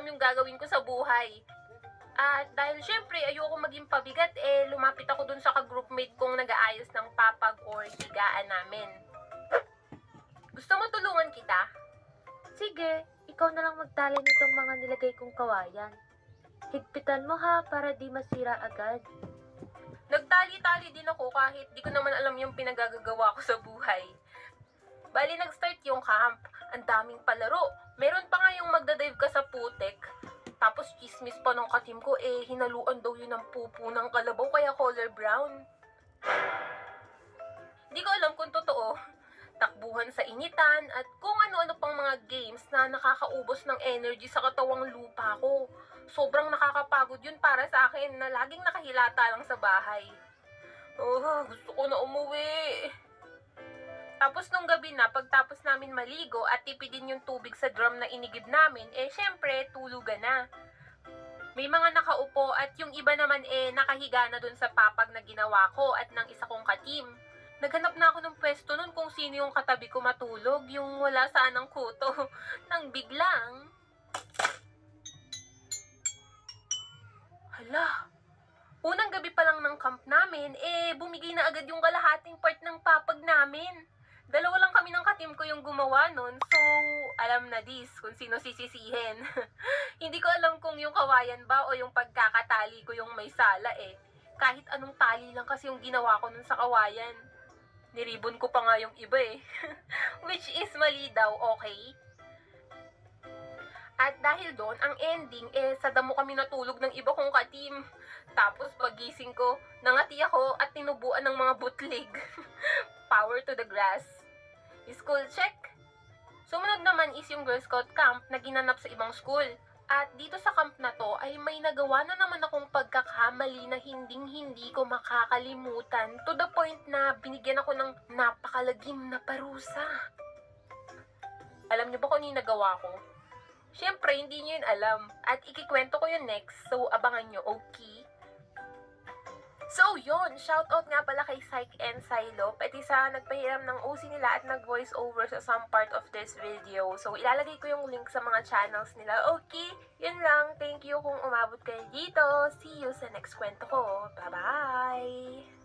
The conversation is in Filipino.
yung gagawin ko sa buhay. At dahil syempre ayoko maging pabigat, lumapit ako dun sa ka-groupmate kong nag-aayos ng papag or higaan namin. Gusto mo tulungan kita? Sige, ikaw na lang magtali nitong mga nilagay kong kawayan. Higpitan mo ha, para di masira agad. Nagtali-tali din ako kahit di ko naman alam yung pinagagagawa ko sa buhay. Bali, nag-start yung camp. Ang daming palaro. Meron pa nga yung magdadive ka sa putek. Tapos chismis pa ng katim ko, hinaluan daw yun ng pupu ng kalabaw kaya color brown. Di ko alam kung totoo. Takbuhan sa initan at kung ano-ano pang mga games na nakakaubos ng energy sa katawang lupa ko. Sobrang nakakapagod yun para sa akin na laging nakahilata lang sa bahay. Gusto ko na umuwi. Tapos nung gabi na, pagtapos namin maligo at tipidin yung tubig sa drum na inigib namin, syempre, tulugan na. May mga nakaupo at yung iba naman nakahiga na dun sa papag na ginawa ko at ng isa kong katim. Naghanap na ako ng pwesto nun kung sino yung katabi ko matulog, yung wala saan ng kuto. Nang biglang... Hala! Unang gabi pa lang ng camp namin, bumigay na agad yung kalahating part ng papag namin. Dalawa lang kami ng katim ko yung gumawa nun, so alam na kung sino sisisihin. Hindi ko alam kung yung kawayan ba o yung pagkakatali ko yung may sala Kahit anong tali lang kasi yung ginawa ko nun sa kawayan. Niribon ko pa nga yung iba Which is mali daw, okay? At dahil doon, ang ending, sa damo kami natulog ng iba kong katim. Tapos pagising ko, nangati ako at tinubuan ng mga bootleg. Power to the grass. School check. Sumunod naman is yung Girl Scout camp na ginanap sa ibang school. At dito sa camp na to ay may nagawa na naman akong pagkakamali na hinding-hindi ko makakalimutan to the point na binigyan ako ng napakalagim na parusa. Alam niyo ba kung ano yung nagawa ko? Siyempre, hindi niyo yun alam. At ikikwento ko yun next, so abangan nyo, okay? So, yun. Shoutout nga pala kay Psych and Silo. Pati sa nagpahiram ng OC nila at nag-voice over sa some part of this video. So, ilalagay ko yung link sa mga channels nila. Okay, yun lang. Thank you kung umabot kayo dito. See you sa next kwento ko. Bye-bye!